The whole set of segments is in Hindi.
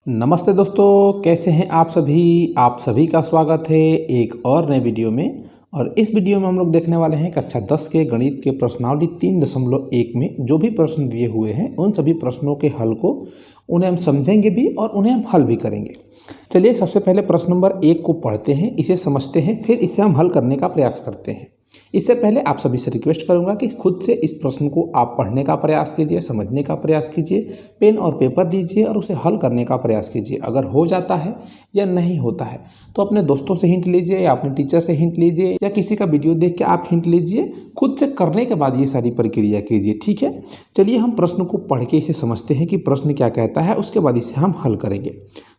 नमस्ते दोस्तों, कैसे हैं आप सभी का स्वागत है एक और नए वीडियो में। और इस वीडियो में हम लोग देखने वाले हैं कक्षा 10 के गणित के प्रश्नावली 3.1 में जो भी प्रश्न दिए हुए हैं उन सभी प्रश्नों के हल को उन्हें हम समझेंगे भी और उन्हें हम हल भी करेंगे। चलिए सबसे पहले प्रश्न नंबर 1 को पढ़ते हैं, इसे समझते हैं, फिर इसे हम हल करने का प्रयास करते हैं। इससे पहले आप सभी से रिक्वेस्ट करूंगा कि खुद से इस प्रश्न को आप पढ़ने का प्रयास कीजिए, समझने का प्रयास कीजिए, पेन और पेपर दीजिए और उसे हल करने का प्रयास कीजिए। अगर हो जाता है या नहीं होता है तो अपने दोस्तों से हिंट लीजिए या अपने टीचर से हिंट लीजिए या किसी का वीडियो देख के आप हिंट लीजिए। खुद से करने के बाद ये सारी प्रक्रिया कीजिए, ठीक है। चलिए हम प्रश्न को पढ़ के इसे समझते हैं कि प्रश्न क्या कहता है, उसके बाद इसे हम हल करेंगे।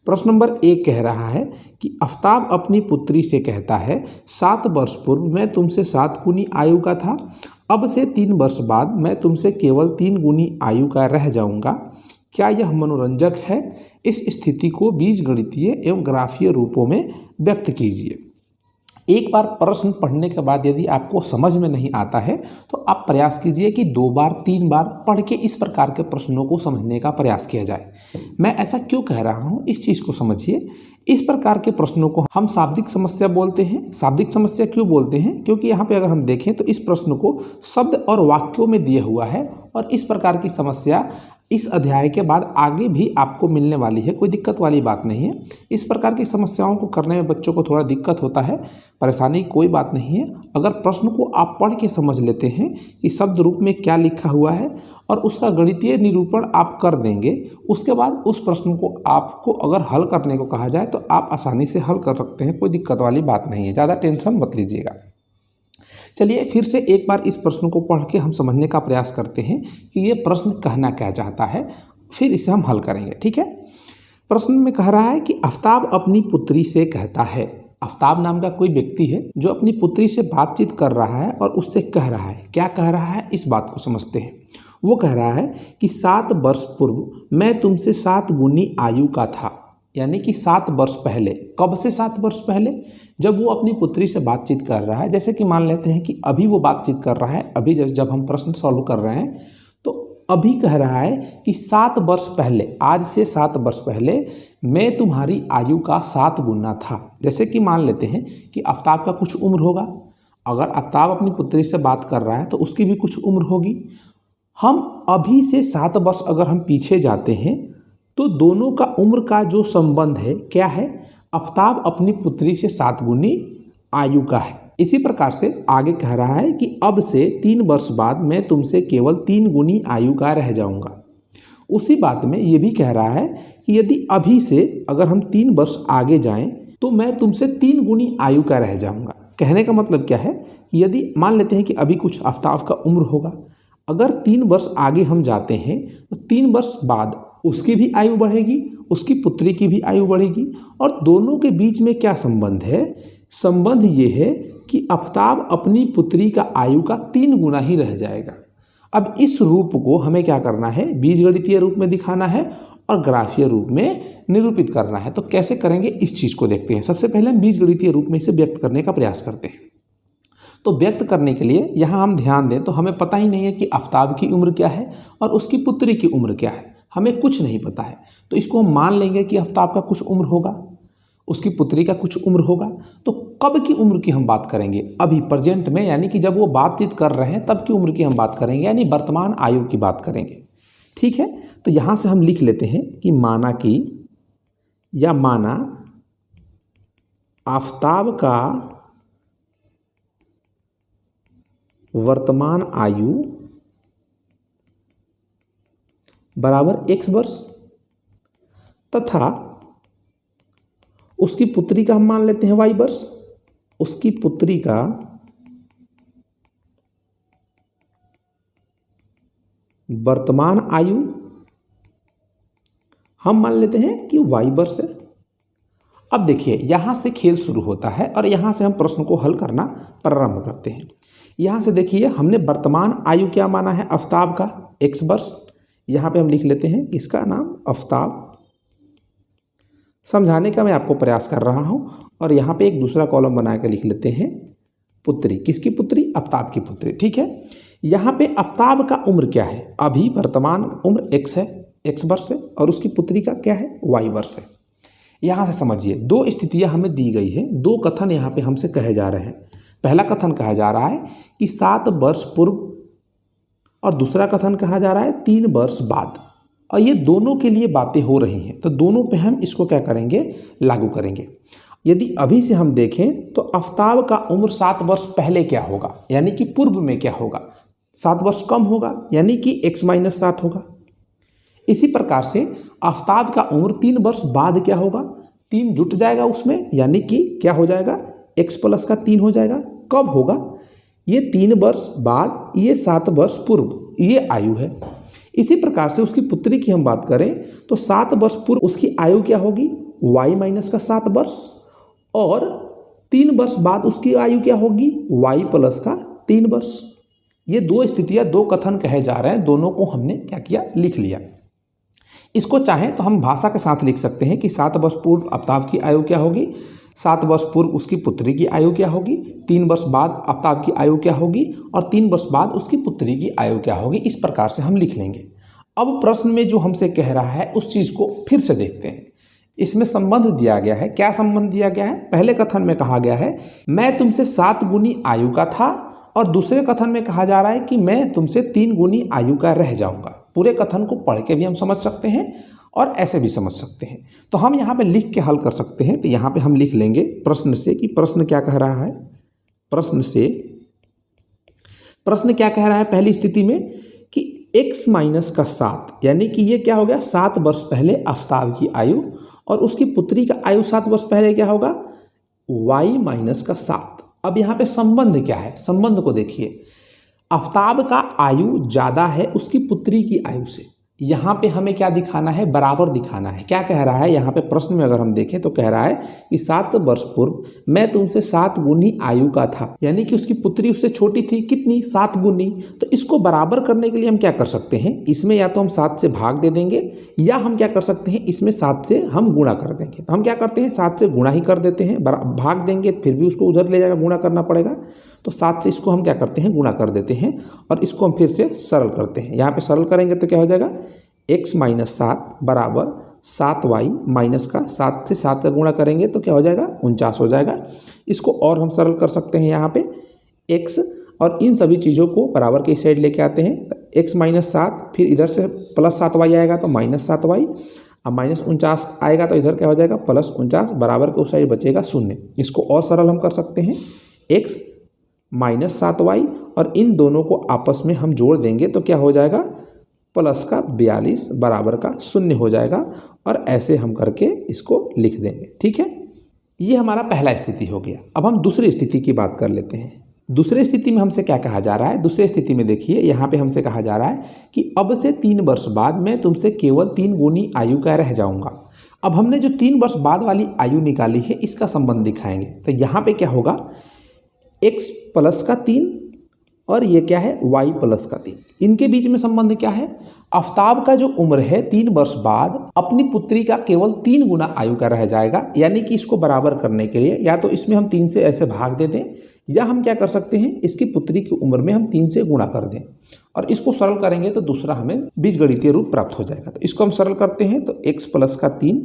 प्रश्न नंबर 1 कह रहा है कि आफताब अपनी पुत्री से कहता है 7 वर्ष पूर्व मैं तुमसे 7 गुनी आयु का था, अब से 3 वर्ष बाद मैं तुमसे केवल 3 गुनी आयु का रह जाऊंगा। क्या यह मनोरंजक है? इस स्थिति को बीजगणितीय एवं ग्राफीय रूपों में व्यक्त कीजिए। एक बार प्रश्न पढ़ने के बाद यदि आपको समझ में नहीं आता है तो आप प्रयास कीजिए कि 2 बार 3 बार पढ़ के इस प्रकार के प्रश्नों को समझने का प्रयास किया जाए। मैं ऐसा क्यों कह रहा हूँ, इस चीज़ को समझिए। इस प्रकार के प्रश्नों को हम शाब्दिक समस्या बोलते हैं। शाब्दिक समस्या क्यों बोलते हैं? क्योंकि यहाँ पे अगर हम देखें तो इस प्रश्न को शब्द और वाक्यों में दिया हुआ है और इस प्रकार की समस्या इस अध्याय के बाद आगे भी आपको मिलने वाली है, कोई दिक्कत वाली बात नहीं है। इस प्रकार की समस्याओं को करने में बच्चों को थोड़ा दिक्कत होता है, परेशानी कोई बात नहीं है। अगर प्रश्न को आप पढ़ के समझ लेते हैं कि शब्द रूप में क्या लिखा हुआ है और उसका गणितीय निरूपण आप कर देंगे, उसके बाद उस प्रश्न को आपको अगर हल करने को कहा जाए तो आप आसानी से हल कर सकते हैं, कोई दिक्कत वाली बात नहीं है। ज़्यादा टेंशन मत लीजिएगा। चलिए फिर से एक बार इस प्रश्न को पढ़ के हम समझने का प्रयास करते हैं कि ये प्रश्न कहना क्या चाहता है, फिर इसे हम हल करेंगे, ठीक है। प्रश्न में कह रहा है कि आफताब अपनी पुत्री से कहता है। आफताब नाम का कोई व्यक्ति है जो अपनी पुत्री से बातचीत कर रहा है और उससे कह रहा है। क्या कह रहा है, इस बात को समझते हैं। वो कह रहा है कि 7 वर्ष पूर्व मैं तुमसे 7 गुनी आयु का था, यानी कि 7 वर्ष पहले। कब से 7 वर्ष पहले? जब वो अपनी पुत्री से बातचीत कर रहा है। जैसे कि मान लेते हैं कि अभी वो बातचीत कर रहा है, अभी जब हम प्रश्न सॉल्व कर रहे हैं तो अभी कह रहा है कि 7 वर्ष पहले, आज से 7 वर्ष पहले मैं तुम्हारी आयु का 7 गुना था। जैसे कि मान लेते हैं कि आफताब का कुछ उम्र होगा। अगर आफताब अपनी पुत्री से बात कर रहा है तो उसकी भी कुछ उम्र होगी। हम अभी से 7 वर्ष अगर हम पीछे जाते हैं तो दोनों का उम्र का जो संबंध है क्या है? आफताब अपनी पुत्री से 7 गुनी आयु का है। इसी प्रकार से आगे कह रहा है कि अब से 3 वर्ष बाद मैं तुमसे केवल 3 गुनी आयु का रह जाऊंगा। उसी बात में ये भी कह रहा है कि यदि अभी से अगर हम 3 वर्ष आगे जाएं तो मैं तुमसे 3 गुनी आयु का रह जाऊंगा। कहने का मतलब क्या है कि यदि मान लेते हैं कि अभी कुछ आफताब का उम्र होगा, अगर 3 वर्ष आगे हम जाते हैं तो 3 वर्ष बाद उसकी भी आयु बढ़ेगी, उसकी पुत्री की भी आयु बढ़ेगी और दोनों के बीच में क्या संबंध है? संबंध ये है कि आफताब अपनी पुत्री का आयु का 3 गुना ही रह जाएगा। अब इस रूप को हमें क्या करना है? बीजगणितीय रूप में दिखाना है और ग्राफीय रूप में निरूपित करना है। तो कैसे करेंगे इस चीज़ को देखते हैं। सबसे पहले हम बीजगणितीय रूप में इसे व्यक्त करने का प्रयास करते हैं। तो व्यक्त करने के लिए यहाँ हम ध्यान दें तो हमें पता ही नहीं है कि आफताब की उम्र क्या है और उसकी पुत्री की उम्र क्या है, हमें कुछ नहीं पता है। तो इसको हम मान लेंगे कि आफताब का कुछ उम्र होगा, उसकी पुत्री का कुछ उम्र होगा। तो कब की उम्र की हम बात करेंगे? अभी प्रेजेंट में, यानी कि जब वो बातचीत कर रहे हैं तब की उम्र की हम बात करेंगे, यानी वर्तमान आयु की बात करेंगे, ठीक है। तो यहाँ से हम लिख लेते हैं कि माना कि या माना आफताब का वर्तमान आयु बराबर x वर्ष तथा उसकी पुत्री का हम मान लेते हैं y वर्ष। उसकी पुत्री का वर्तमान आयु हम मान लेते हैं कि y वर्ष है। अब देखिए यहां से खेल शुरू होता है और यहां से हम प्रश्न को हल करना प्रारंभ करते हैं। यहां से देखिए हमने वर्तमान आयु क्या माना है? आफताब का x वर्ष। यहाँ पे हम लिख लेते हैं किसका नाम? आफताब। समझाने का मैं आपको प्रयास कर रहा हूँ और यहाँ पे एक दूसरा कॉलम बना के लिख लेते हैं पुत्री। किसकी पुत्री? आफताब की पुत्री, ठीक है। यहाँ पे आफताब का उम्र क्या है? अभी वर्तमान उम्र x है, x वर्ष है और उसकी पुत्री का क्या है, y वर्ष है। यहाँ से समझिए दो स्थितियाँ हमें दी गई है, दो कथन यहाँ पे हमसे कहे जा रहे हैं। पहला कथन कहा जा रहा है कि 7 वर्ष पूर्व और दूसरा कथन कहा जा रहा है 3 वर्ष बाद, और ये दोनों के लिए बातें हो रही हैं, तो दोनों पे हम इसको क्या करेंगे, लागू करेंगे। यदि अभी से हम देखें तो आफताब का उम्र 7 वर्ष पहले क्या होगा, यानी कि पूर्व में क्या होगा, 7 वर्ष कम होगा, यानी कि x-7 होगा। इसी प्रकार से आफताब का उम्र 3 वर्ष बाद क्या होगा, 3 जुट जाएगा उसमें, यानी कि क्या हो जाएगा, x+3 हो जाएगा। कब होगा, ये 3 वर्ष बाद, ये 7 वर्ष पूर्व, ये आयु है। इसी प्रकार से उसकी पुत्री की हम बात करें तो 7 वर्ष पूर्व उसकी आयु क्या होगी, y-7 वर्ष, और 3 वर्ष बाद उसकी आयु क्या होगी, y+3 वर्ष। ये दो स्थितियां, दो कथन कहे जा रहे हैं, दोनों को हमने क्या किया, लिख लिया। इसको चाहें तो हम भाषा के साथ लिख सकते हैं कि 7 वर्ष पूर्व आफताब की आयु क्या होगी, 7 वर्ष पूर्व उसकी पुत्री की आयु क्या होगी, 3 वर्ष बाद आफताब की आयु क्या होगी, और 3 वर्ष बाद उसकी पुत्री की आयु क्या होगी। इस प्रकार से हम लिख लेंगे। अब प्रश्न में जो हमसे कह रहा है उस चीज़ को फिर से देखते हैं। इसमें संबंध दिया गया है। क्या संबंध दिया गया है, पहले कथन में कहा गया है मैं तुमसे 7 गुनी आयु का था, और दूसरे कथन में कहा जा रहा है कि मैं तुमसे 3 गुनी आयु का रह जाऊंगा। पूरे कथन को पढ़ के भी हम समझ सकते हैं और ऐसे भी समझ सकते हैं। तो हम यहाँ पे लिख के हल कर सकते हैं। तो यहाँ पे हम लिख लेंगे प्रश्न से कि प्रश्न क्या कह रहा है, प्रश्न क्या कह रहा है पहली स्थिति में कि x-7, यानी कि ये क्या हो गया, 7 वर्ष पहले आफताब की आयु, और उसकी पुत्री का आयु 7 वर्ष पहले क्या होगा, y-7। अब यहाँ पे संबंध क्या है, संबंध को देखिए। आफताब का आयु ज़्यादा है उसकी पुत्री की आयु से। यहाँ पे हमें क्या दिखाना है, बराबर दिखाना है। क्या कह रहा है यहाँ पे प्रश्न में अगर हम देखें तो कह रहा है कि 7 वर्ष पूर्व मैं तुमसे 7 गुनी आयु का था, यानी कि उसकी पुत्री उससे छोटी थी, कितनी, 7 गुनी। तो इसको बराबर करने के लिए हम क्या कर सकते हैं, इसमें या तो हम 7 से भाग दे देंगे, या हम क्या कर सकते हैं, इसमें 7 से हम गुणा कर देंगे। तो हम क्या करते हैं, 7 से गुणा ही कर देते हैं, भाग देंगे फिर भी उसको उधर ले जाकर गुणा करना पड़ेगा। तो 7 से इसको हम क्या करते हैं, गुणा कर देते हैं, और इसको हम फिर से सरल करते हैं। यहाँ पे सरल करेंगे तो क्या हो जाएगा, x-7 बराबर 7y माइनस का 7 से 7 का गुणा करेंगे तो क्या हो जाएगा, 49 हो जाएगा। इसको और हम सरल कर सकते हैं, यहाँ पे x और इन सभी चीज़ों को बराबर के इस साइड लेके आते हैं। x-7 फिर इधर से +7y आएगा तो -7y, अब -49 आएगा तो इधर क्या हो जाएगा, +49, बराबर के उस साइड बचेगा 0। इसको और सरल हम कर सकते हैं, x-7y, और इन दोनों को आपस में हम जोड़ देंगे तो क्या हो जाएगा, +42 बराबर का 0 हो जाएगा। और ऐसे हम करके इसको लिख देंगे। ठीक है, ये हमारा पहला स्थिति हो गया। अब हम दूसरी स्थिति की बात कर लेते हैं। दूसरी स्थिति में हमसे क्या कहा जा रहा है, दूसरी स्थिति में देखिए यहाँ पे हमसे कहा जा रहा है कि अब से 3 वर्ष बाद मैं तुमसे केवल 3 गुनी आयु का रह जाऊंगा। अब हमने जो 3 वर्ष बाद वाली आयु निकाली है इसका संबंध दिखाएंगे। तो यहाँ पे क्या होगा, x+3 और ये क्या है, y+3। इनके बीच में संबंध क्या है, आफताब का जो उम्र है 3 वर्ष बाद अपनी पुत्री का केवल 3 गुना आयु का रह जाएगा। यानी कि इसको बराबर करने के लिए या तो इसमें हम 3 से ऐसे भाग दे दें, या हम क्या कर सकते हैं, इसकी पुत्री की उम्र में हम 3 से गुणा कर दें, और इसको सरल करेंगे तो दूसरा हमें बीजगणितीय रूप प्राप्त हो जाएगा। तो इसको हम सरल करते हैं तो x+3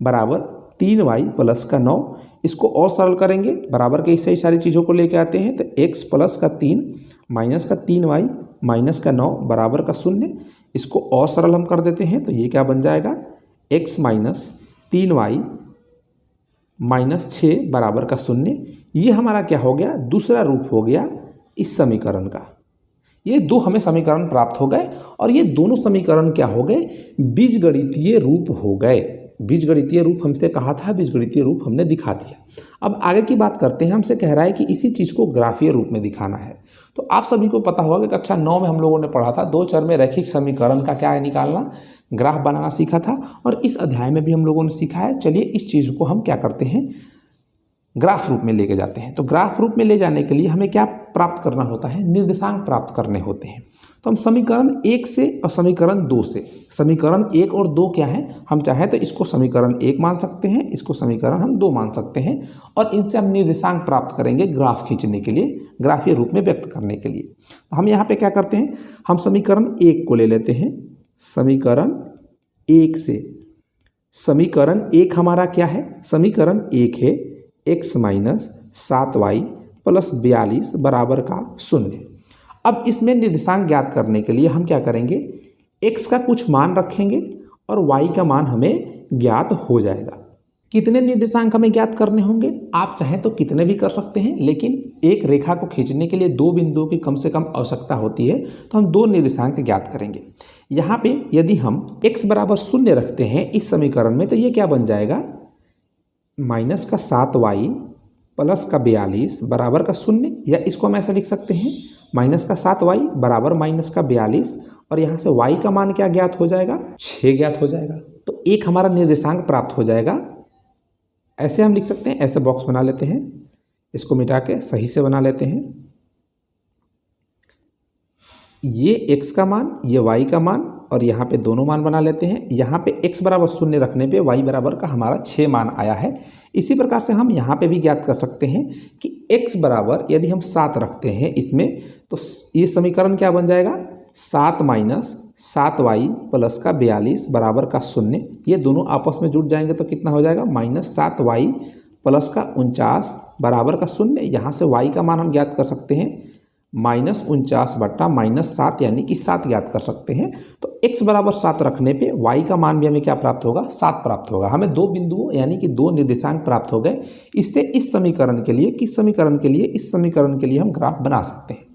बराबर 3y+9। इसको और सरल करेंगे, बराबर के इससे सारी चीज़ों को लेके आते हैं तो x+3 माइनस का 3y माइनस का 9 बराबर का 0। इसको और सरल हम कर देते हैं तो ये क्या बन जाएगा, x-3y माइनस 6 बराबर का 0। ये हमारा क्या हो गया, दूसरा रूप हो गया इस समीकरण का। ये दो हमें समीकरण प्राप्त हो गए, और ये दोनों समीकरण क्या हो गए, बीजगणितीय रूप हो गए। बीजगणितीय रूप हमसे कहा था, बीजगणितीय रूप हमने दिखा दिया। अब आगे की बात करते हैं। हमसे कह रहा है कि इसी चीज़ को ग्राफीय रूप में दिखाना है। तो आप सभी को पता होगा कि कक्षा 9 में हम लोगों ने पढ़ा था 2 चर में रैखिक समीकरण का क्या है, निकालना, ग्राफ बनाना सीखा था, और इस अध्याय में भी हम लोगों ने सीखा है। चलिए इस चीज़ को हम क्या करते हैं, ग्राफ रूप में लेके जाते हैं। तो ग्राफ रूप में ले जाने के लिए हमें क्या प्राप्त करना होता है, निर्देशांक प्राप्त करने होते हैं। तो हम समीकरण 1 से और समीकरण 2 से, समीकरण 1 और 2 क्या है, हम चाहें तो इसको समीकरण 1 मान सकते हैं, इसको समीकरण हम 2 मान सकते हैं, और इनसे हम निर्देशांक प्राप्त करेंगे ग्राफ खींचने के लिए, ग्राफीय रूप में व्यक्त करने के लिए। हम यहाँ पे क्या करते हैं, हम समीकरण 1 को ले लेते हैं, समीकरण 1 से। समीकरण 1 हमारा क्या है? समीकरण 1 है x माइनस 7y प्लस 42 बराबर का 0। अब इसमें निर्देशांक ज्ञात करने के लिए हम क्या करेंगे, x का कुछ मान रखेंगे और y का मान हमें ज्ञात हो जाएगा। कितने निर्देशांक हमें ज्ञात करने होंगे? आप चाहें तो कितने भी कर सकते हैं, लेकिन एक रेखा को खींचने के लिए दो बिंदुओं की कम से कम आवश्यकता होती है, तो हम दो निर्देशांक ज्ञात करेंगे। यहाँ पे यदि हम x बराबर 0 रखते हैं इस समीकरण में, तो ये क्या बन जाएगा, माइनस का 7y प्लस का 42 बराबर का 0, या इसको हम ऐसा लिख सकते हैं माइनस का 7y बराबर माइनस का 42, और यहाँ से y का मान क्या ज्ञात हो जाएगा, 6 ज्ञात हो जाएगा। तो एक हमारा निर्देशांक प्राप्त हो जाएगा। ऐसे हम लिख सकते हैं, ऐसे बॉक्स बना लेते हैं, इसको मिटा के सही से बना लेते हैं। ये x का मान, ये y का मान, और यहाँ पे दोनों मान बना लेते हैं। यहाँ पे x बराबर 0 रखने पे y बराबर का हमारा 6 मान आया है। इसी प्रकार से हम यहाँ पे भी ज्ञात कर सकते हैं कि x बराबर यदि हम 7 रखते हैं इसमें, तो ये समीकरण क्या बन जाएगा, 7 माइनस 7y प्लस का 42 बराबर का 0। ये दोनों आपस में जुड़ जाएंगे तो कितना हो जाएगा, माइनस 7y प्लस का 49 बराबर का 0। यहाँ से y का मान हम ज्ञात कर सकते हैं माइनस 49 बट्टा माइनस 7, यानी कि 7 ज्ञात कर सकते हैं। तो x बराबर 7 रखने पे y का मान भी हमें क्या प्राप्त होगा, 7 प्राप्त होगा। हमें दो बिंदुओं यानी कि दो निर्देशांक प्राप्त हो गए। इससे इस समीकरण के लिए, किस समीकरण के लिए, इस समीकरण के लिए हम ग्राफ बना सकते हैं।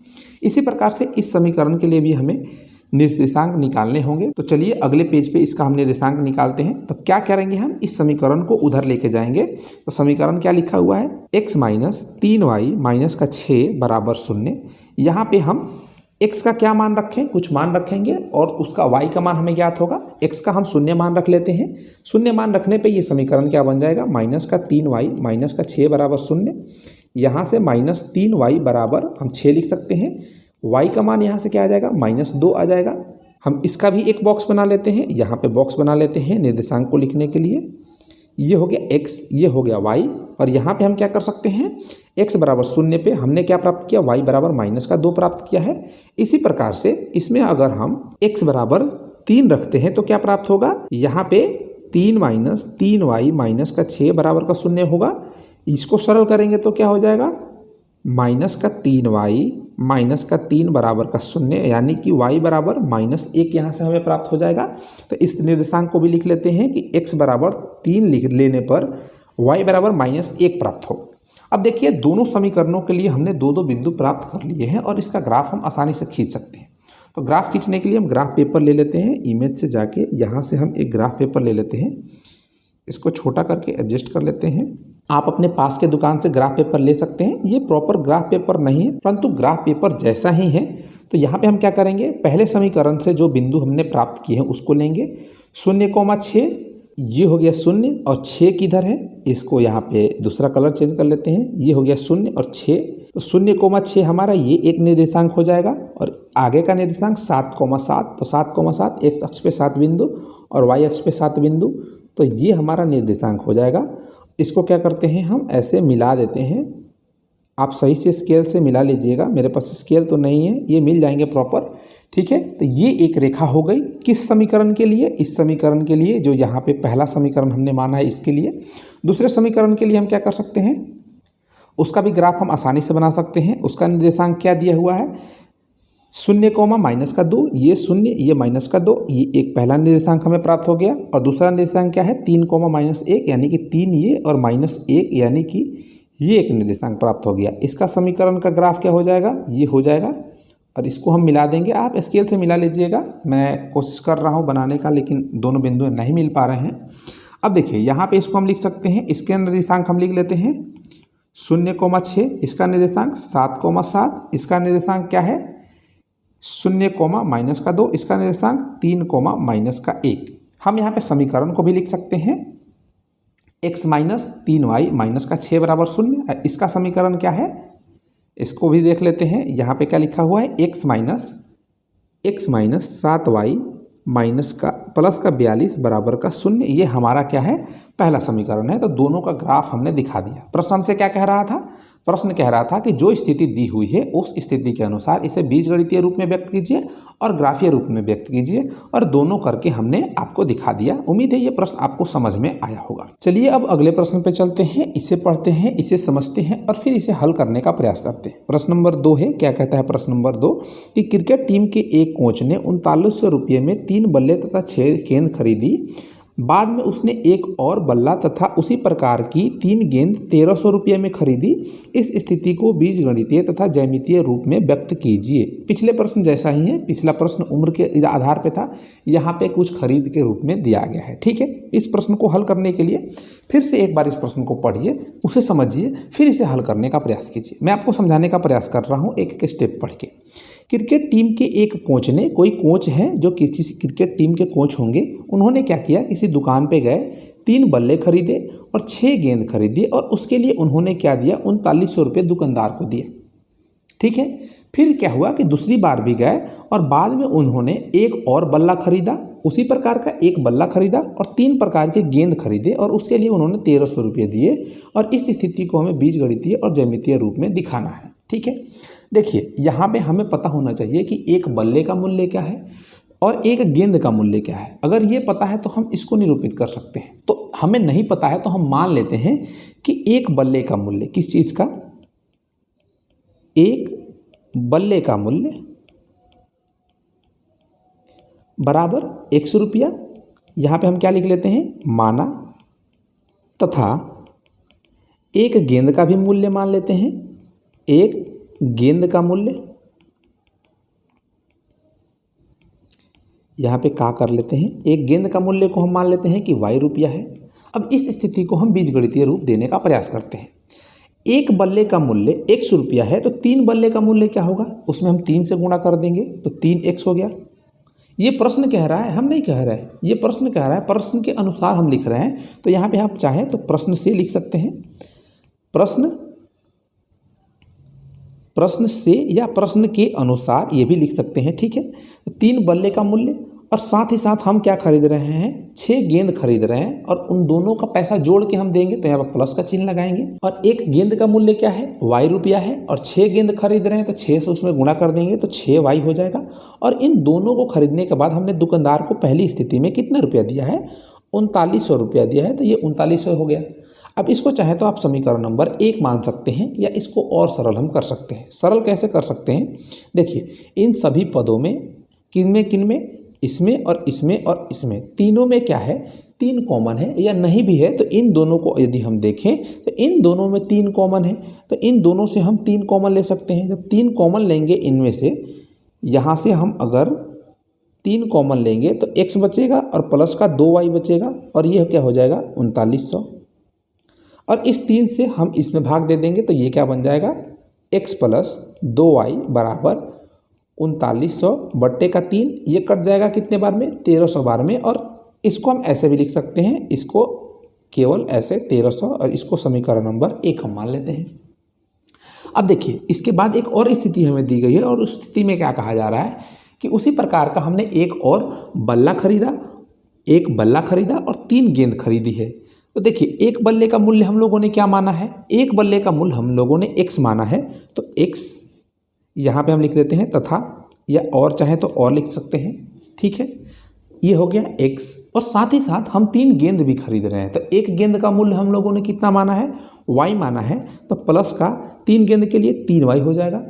इसी प्रकार से इस समीकरण के लिए भी हमें निर्देशांक निकालने होंगे। तो चलिए अगले पेज पे इसका हम निर्देशांक निकालते हैं। तो क्या करेंगे, हम इस समीकरण को उधर लेके जाएंगे। तो समीकरण क्या लिखा हुआ है, x माइनस 3y माइनस का 6 बराबर 0। यहाँ पे हम x का क्या मान रखें, कुछ मान रखेंगे, और उसका y का मान हमें ज्ञात होगा। x का हम 0 मान रख लेते हैं। 0 मान रखने पे ये समीकरण क्या बन जाएगा, माइनस का 3y माइनस का 6 बराबर 0। यहाँ से माइनस 3y बराबर हम 6 लिख सकते हैं। y का मान यहाँ से क्या आ जाएगा, माइनस 2 आ जाएगा। हम इसका भी एक बॉक्स बना लेते हैं, यहाँ पे बॉक्स बना लेते हैं निर्देशांक को लिखने के लिए। ये हो गया x, ये हो गया y, और यहाँ पे हम क्या कर सकते हैं, x बराबर 0 पे हमने क्या प्राप्त किया, y बराबर माइनस का 2 प्राप्त किया है। इसी प्रकार से इसमें अगर हम x बराबर 3 रखते हैं तो क्या प्राप्त होगा, यहाँ पे 3 माइनस 3y माइनस का 6 बराबर का 0 होगा। इसको सरल करेंगे तो क्या हो जाएगा, माइनस का 3y माइनस का 3 बराबर का 0, यानी कि y बराबर माइनस 1 यहाँ से हमें प्राप्त हो जाएगा। तो इस निर्देशांक को भी लिख लेते हैं कि x बराबर 3 लिख लेने पर y बराबर माइनस 1 प्राप्त हो। अब देखिए दोनों समीकरणों के लिए हमने दो दो बिंदु प्राप्त कर लिए हैं और इसका ग्राफ हम आसानी से खींच सकते हैं। तो ग्राफ खींचने के लिए हम ग्राफ पेपर ले लेते हैं, इमेज से जाके यहाँ से हम एक ग्राफ पेपर ले लेते हैं। इसको छोटा करके एडजस्ट कर लेते हैं। आप अपने पास के दुकान से ग्राफ पेपर ले सकते हैं। ये प्रॉपर ग्राफ पेपर नहीं है, परंतु ग्राफ पेपर जैसा ही है। तो यहाँ पे हम क्या करेंगे, पहले समीकरण से जो बिंदु हमने प्राप्त किए हैं उसको लेंगे। 0,6 ये हो गया 0 और 6 किधर है, इसको यहाँ पे दूसरा कलर चेंज कर लेते हैं। ये हो गया 0 और 6, तो 0,6 हमारा ये एक निर्देशांक हो जाएगा, और आगे का निर्देशांक 7,7, तो 7,7 x अक्ष पे 7 बिंदु और y अक्ष पे 7 बिंदु, तो ये हमारा निर्देशांक हो जाएगा। इसको क्या करते हैं, हम ऐसे मिला देते हैं। आप सही से स्केल से मिला लीजिएगा, मेरे पास स्केल तो नहीं है, ये मिल जाएंगे प्रॉपर, ठीक है। तो ये एक रेखा हो गई किस समीकरण के लिए, इस समीकरण के लिए, जो यहाँ पे पहला समीकरण हमने माना है इसके लिए। दूसरे समीकरण के लिए हम क्या कर सकते हैं, उसका भी ग्राफ हम आसानी से बना सकते हैं। उसका निर्देशांक क्या दिया हुआ है, 0, माइनस का 2, ये 0, ये माइनस का 2, ये एक पहला निर्देशांक हमें प्राप्त हो गया। और दूसरा निर्देशांक क्या है, 3, माइनस 1, यानी कि 3 ये और माइनस 1, यानी कि ये एक निर्देशांक प्राप्त हो गया। इसका समीकरण का ग्राफ क्या हो जाएगा, ये हो जाएगा, और इसको हम मिला देंगे। आप स्केल से मिला लीजिएगा, मैं कोशिश कर रहा हूँ बनाने का, लेकिन दोनों बिंदु नहीं मिल पा रहे हैं। अब देखिए यहाँ पे इसको हम लिख सकते हैं, इसके निर्देशांक हम लिख लेते हैं 0,6, इसका निर्देशांक 7,7, इसका निर्देशांक क्या है 0, माइनस का 2, इसका निर्देशांक 3, माइनस का 1। हम यहाँ पे समीकरण को भी लिख सकते हैं, x माइनस 3y माइनस का 6 बराबर 0। इसका समीकरण क्या है, इसको भी देख लेते हैं। यहाँ पे क्या लिखा हुआ है, x माइनस 7y माइनस का प्लस का 42 बराबर का 0। ये हमारा क्या है, पहला समीकरण है। तो दोनों का ग्राफ हमने दिखा दिया। प्रश्न हमसे क्या कह रहा था, प्रश्न कह रहा था कि जो स्थिति दी हुई है उस स्थिति के अनुसार इसे बीजगणितीय रूप में व्यक्त कीजिए और ग्राफीय रूप में व्यक्त कीजिए, और दोनों करके हमने आपको दिखा दिया। उम्मीद है ये प्रश्न आपको समझ में आया होगा। चलिए अब अगले प्रश्न पे चलते हैं, इसे पढ़ते हैं, इसे समझते हैं और फिर इसे हल करने का प्रयास करते हैं। प्रश्न नंबर 2 है, क्या कहता है प्रश्न नंबर 2 कि क्रिकेट टीम के एक कोच ने 3900 रुपये में 3 बल्ले तथा 6 गेंद खरीदी। बाद में उसने एक और बल्ला तथा उसी प्रकार की 3 गेंद 1300 रुपये में खरीदी। इस स्थिति को बीजगणितीय तथा ज्यामितीय रूप में व्यक्त कीजिए। पिछले प्रश्न जैसा ही है, पिछला प्रश्न उम्र के आधार पे था, यहाँ पे कुछ खरीद के रूप में दिया गया है। ठीक है, इस प्रश्न को हल करने के लिए फिर से एक बार इस प्रश्न को पढ़िए, उसे समझिए, फिर इसे हल करने का प्रयास कीजिए। मैं आपको समझाने का प्रयास कर रहा हूँ एक एक स्टेप पढ़ के। क्रिकेट टीम के एक कोच ने, कोई कोच हैं जो किसी क्रिकेट टीम के कोच होंगे, उन्होंने क्या किया, किसी दुकान पे गए, 3 बल्ले खरीदे और 6 गेंद खरीदी और उसके लिए उन्होंने क्या दिया, 3900 रुपये दुकानदार को दिए। ठीक है, फिर क्या हुआ कि दूसरी बार भी गए और बाद में उन्होंने एक और बल्ला खरीदा, उसी प्रकार का एक बल्ला खरीदा और 3 प्रकार के गेंद खरीदे और उसके लिए उन्होंने 1300 रुपये दिए। और इस स्थिति को हमें बीजगणितीय और ज्यामितीय रूप में दिखाना है। ठीक है, देखिए यहाँ पे हमें पता होना चाहिए कि एक बल्ले का मूल्य क्या है और एक गेंद का मूल्य क्या है। अगर ये पता है तो हम इसको निरूपित कर सकते हैं। तो हमें नहीं पता है तो हम मान लेते हैं कि एक बल्ले का मूल्य, किस चीज़ का, एक बल्ले का मूल्य बराबर 100 रुपया। यहाँ पे हम क्या लिख लेते हैं, माना, तथा एक गेंद का भी मूल्य मान लेते हैं, एक गेंद का मूल्य, यहाँ पे क्या कर लेते हैं, एक गेंद का मूल्य को हम मान लेते हैं कि y रुपया है। अब इस स्थिति को हम बीजगणितीय रूप देने का प्रयास करते हैं। एक बल्ले का मूल्य 100 रुपया है तो 3 बल्ले का मूल्य क्या होगा, उसमें हम 3 से गुणा कर देंगे तो 3x हो गया। ये प्रश्न कह रहा है, हम नहीं कह रहे हैं, ये प्रश्न कह रहा है, प्रश्न के अनुसार हम लिख रहे हैं। तो यहाँ पे आप चाहें तो प्रश्न से लिख सकते हैं, प्रश्न से या प्रश्न के अनुसार ये भी लिख सकते हैं। ठीक है, तो 3 बल्ले का मूल्य और साथ ही साथ हम क्या खरीद रहे हैं, 6 गेंद खरीद रहे हैं और उन दोनों का पैसा जोड़ के हम देंगे तो यहाँ पर प्लस का चिन्ह लगाएंगे। और एक गेंद का मूल्य क्या है, y रुपया है और 6 गेंद खरीद रहे हैं तो 6 से उसमें गुणा कर देंगे तो 6y हो जाएगा। और इन दोनों को खरीदने के बाद हमने दुकानदार को पहली स्थिति में कितना रुपया दिया है, 3900 रुपया दिया है, तो ये 3900 हो गया। अब इसको चाहे तो आप समीकरण नंबर 1 मान सकते हैं या इसको और सरल हम कर सकते हैं। सरल कैसे कर सकते हैं, देखिए इन सभी पदों में किनमें, इसमें और इसमें और इसमें, तीनों में क्या है, 3 कॉमन है, या नहीं भी है तो इन दोनों को यदि हम देखें तो इन दोनों में 3 कॉमन है, तो इन दोनों से हम 3 कॉमन ले सकते हैं। जब 3 कॉमन लेंगे इनमें से, यहाँ से हम अगर 3 कॉमन लेंगे तो x बचेगा और प्लस का 2y बचेगा और यह क्या हो जाएगा, 3900। और इस 3 से हम इसमें भाग दे देंगे तो ये क्या बन जाएगा, x प्लस 2y बराबर 3900 बट्टे का 3, ये कट जाएगा कितने बार में, 1300 बार में। और इसको हम ऐसे भी लिख सकते हैं, इसको केवल ऐसे 1300, और इसको समीकरण नंबर 1 हम मान लेते हैं। अब देखिए इसके बाद एक और स्थिति हमें दी गई है और उस स्थिति में क्या कहा जा रहा है कि उसी प्रकार का हमने एक बल्ला खरीदा और 3 गेंद खरीदी है। तो देखिए एक बल्ले का मूल्य हम लोगों ने क्या माना है, एक बल्ले का मूल्य हम लोगों ने x माना है, तो x यहाँ पे हम लिख देते हैं तथा, या और चाहे तो और लिख सकते हैं। ठीक है, ये हो गया x, और साथ ही साथ हम 3 गेंद भी खरीद रहे हैं तो एक गेंद का मूल्य हम लोगों ने कितना माना है, y माना है, तो प्लस का 3 गेंद के लिए 3y हो जाएगा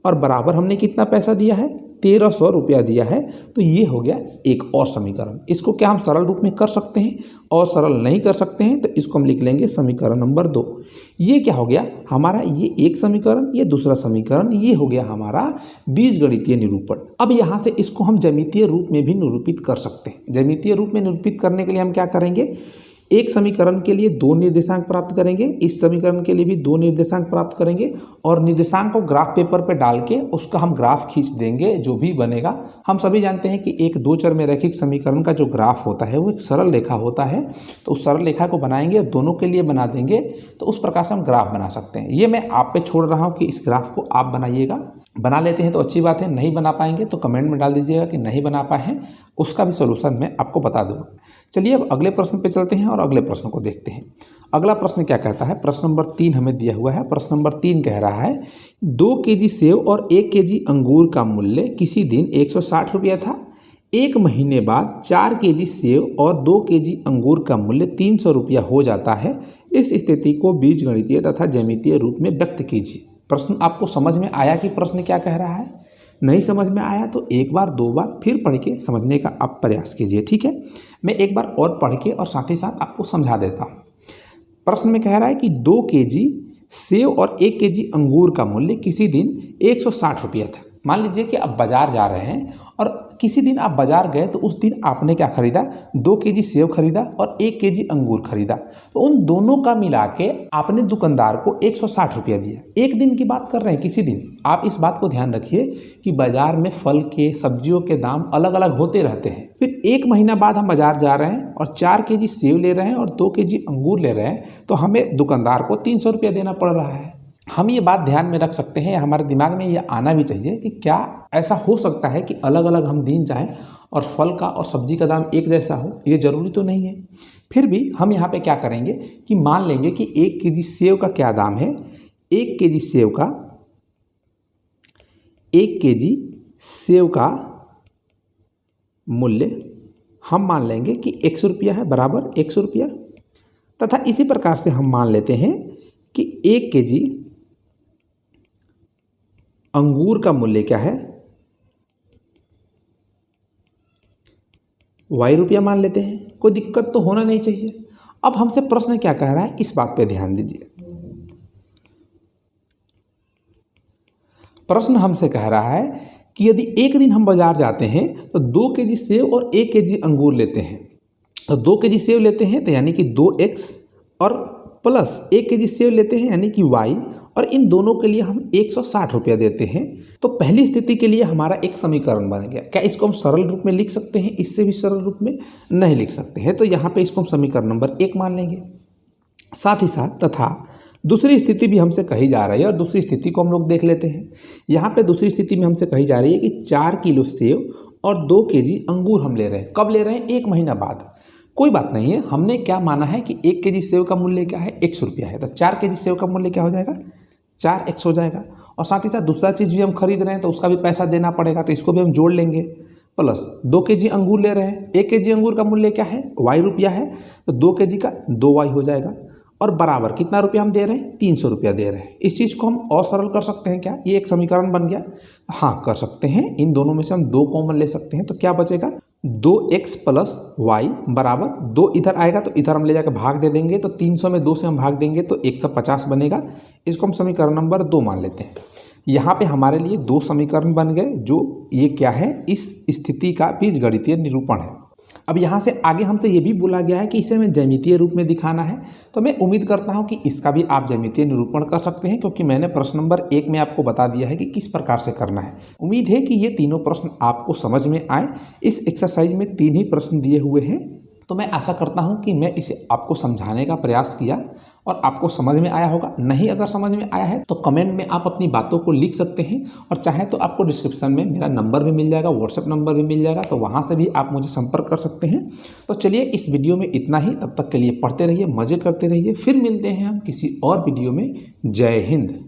और बराबर हमने कितना पैसा दिया है, 1300 रुपया दिया है। तो ये हो गया एक और समीकरण। इसको क्या हम सरल रूप में कर सकते हैं और सरल नहीं कर सकते हैं, तो इसको हम लिख लेंगे समीकरण नंबर 2। ये क्या हो गया हमारा, ये एक समीकरण, ये दूसरा समीकरण, ये हो गया हमारा बीजगणितीय निरूपण। अब यहाँ से इसको हम ज्यामितीय रूप में भी निरूपित कर सकते हैं। ज्यामितीय रूप में निरूपित करने के लिए हम क्या करेंगे, एक समीकरण के लिए 2 निर्देशांक प्राप्त करेंगे, इस समीकरण के लिए भी 2 निर्देशांक प्राप्त करेंगे और निर्देशांक को ग्राफ पेपर पे डाल के उसका हम ग्राफ खींच देंगे, जो भी बनेगा। हम सभी जानते हैं कि एक 2 चर में रैखिक समीकरण का जो ग्राफ होता है वो एक सरल रेखा होता है, तो उस सरल रेखा को बनाएंगे और दोनों के लिए बना देंगे, तो उस प्रकार से हम ग्राफ बना सकते हैं। ये मैं आप पे छोड़ रहा हूँ कि इस ग्राफ को आप बनाइएगा। बना लेते हैं तो अच्छी बात है, नहीं बना पाएंगे तो कमेंट में डाल दीजिएगा कि नहीं बना पाए हैं, उसका भी सोल्यूशन मैं आपको बता दूँगा। चलिए अब अगले प्रश्न पे चलते हैं और अगले प्रश्न को देखते हैं। अगला प्रश्न क्या कहता है, प्रश्न नंबर 3 हमें दिया हुआ है। प्रश्न नंबर 3 कह रहा है 2 केजी सेव और 1 केजी अंगूर का मूल्य किसी दिन 160 रुपया था। 1 महीने बाद 4 केजी सेव और 2 केजी अंगूर का मूल्य 300 रुपया हो जाता है। इस स्थिति को बीजगणितीय तथा ज्यामितीय रूप में व्यक्त कीजिए। प्रश्न आपको समझ में आया कि प्रश्न क्या कह रहा है? नहीं समझ में आया तो एक बार दो बार फिर पढ़ के समझने का आप प्रयास कीजिए, ठीक है। मैं एक बार और पढ़ के और साथ ही साथ आपको समझा देता हूँ। प्रश्न में कह रहा है कि 2 केजी सेव और 1 केजी अंगूर का मूल्य किसी दिन 160 रुपया था। मान लीजिए कि आप बाजार जा रहे हैं और किसी दिन आप बाजार गए तो उस दिन आपने क्या खरीदा, 2 केजी सेव खरीदा और 1 केजी अंगूर खरीदा। तो उन दोनों का मिला के आपने दुकानदार को 160 रुपया दिया। एक दिन की बात कर रहे हैं, किसी दिन। आप इस बात को ध्यान रखिए कि बाजार में फल के, सब्जियों के दाम अलग अलग होते रहते हैं। फिर 1 महीना बाद हम बाजार जा रहे हैं और 4 केजी सेव ले रहे हैं और 2 केजी अंगूर ले रहे हैं, तो हमें दुकानदार को 300 रुपया देना पड़ रहा है। हम ये बात ध्यान में रख सकते हैं, हमारे दिमाग में ये आना भी चाहिए कि क्या ऐसा हो सकता है कि अलग अलग हम दिन जाएं और फल का और सब्जी का दाम एक जैसा हो? ये ज़रूरी तो नहीं है। फिर भी हम यहाँ पे क्या करेंगे कि मान लेंगे कि 1 केजी सेव का क्या दाम है। 1 केजी सेव का 1 केजी सेव का मूल्य हम मान लेंगे कि 100 रुपया है, बराबर 100 रुपया। तथा इसी प्रकार से हम मान लेते हैं कि 1 केजी अंगूर का मूल्य क्या है, y रुपया मान लेते हैं। कोई दिक्कत तो होना नहीं चाहिए। अब हमसे प्रश्न क्या कह रहा है, इस बात पे ध्यान दीजिए। प्रश्न हमसे कह रहा है कि यदि एक दिन हम बाजार जाते हैं तो 2 केजी सेव और 1 केजी अंगूर लेते हैं। तो 2 केजी सेव लेते हैं तो यानी कि 2x और प्लस 1 केजी सेव लेते हैं यानी कि y, और इन दोनों के लिए हम 160 रुपया देते हैं। तो पहली स्थिति के लिए हमारा एक समीकरण बन गया। क्या इसको हम सरल रूप में लिख सकते हैं? इससे भी सरल रूप में नहीं लिख सकते हैं, तो यहाँ पे इसको हम समीकरण नंबर 1 मान लेंगे। साथ ही साथ तथा दूसरी स्थिति भी हमसे कही जा रही है, और दूसरी स्थिति को हम लोग देख लेते हैं। यहाँ पे दूसरी स्थिति में हमसे कही जा रही है कि 4 किलो सेव और 2 केजी अंगूर हम ले रहे हैं। कब ले रहे हैं? 1 महीना बाद। कोई बात नहीं है, हमने क्या माना है कि 1 केजी सेव का मूल्य क्या है, 100 रुपया है। तो 4 केजी सेव का मूल्य क्या हो जाएगा, 4x हो जाएगा। और साथ ही साथ दूसरा चीज़ भी हम खरीद रहे हैं तो उसका भी पैसा देना पड़ेगा, तो इसको भी हम जोड़ लेंगे। प्लस 2 केजी अंगूर ले रहे हैं, 1 केजी अंगूर का मूल्य क्या है, y रुपया है, तो 2 केजी का 2y हो जाएगा। और बराबर कितना रुपया हम दे रहे हैं, 300 रुपया दे रहे हैं। इस चीज़ को हम और सरल कर सकते हैं क्या? ये एक समीकरण बन गया। हाँ, कर सकते हैं। इन दोनों में से हम 2 कॉमन ले सकते हैं, तो क्या बचेगा, 2x प्लस वाई बराबर 2 इधर आएगा तो इधर हम ले जाकर भाग दे देंगे, तो 300 में 2 से हम भाग देंगे तो 150 बनेगा। इसको हम समीकरण नंबर 2 मान लेते हैं। यहाँ पे हमारे लिए 2 समीकरण बन गए, जो ये क्या है, इस स्थिति का बीजगणितीय निरूपण है। अब यहाँ से आगे हमसे ये भी बोला गया है कि इसे हमें ज्यामितीय रूप में दिखाना है, तो मैं उम्मीद करता हूँ कि इसका भी आप ज्यामितीय निरूपण कर सकते हैं, क्योंकि मैंने प्रश्न नंबर 1 में आपको बता दिया है कि किस प्रकार से करना है। उम्मीद है कि ये तीनों प्रश्न आपको समझ में आए। इस एक्सरसाइज में 3 ही प्रश्न दिए हुए हैं, तो मैं आशा करता हूँ कि मैं इसे आपको समझाने का प्रयास किया और आपको समझ में आया होगा। नहीं अगर समझ में आया है तो कमेंट में आप अपनी बातों को लिख सकते हैं, और चाहे तो आपको डिस्क्रिप्शन में मेरा नंबर भी मिल जाएगा, व्हाट्सएप नंबर भी मिल जाएगा, तो वहाँ से भी आप मुझे संपर्क कर सकते हैं। तो चलिए इस वीडियो में इतना ही। तब तक के लिए पढ़ते रहिए, मज़े करते रहिए। फिर मिलते हैं हम किसी और वीडियो में। जय हिंद।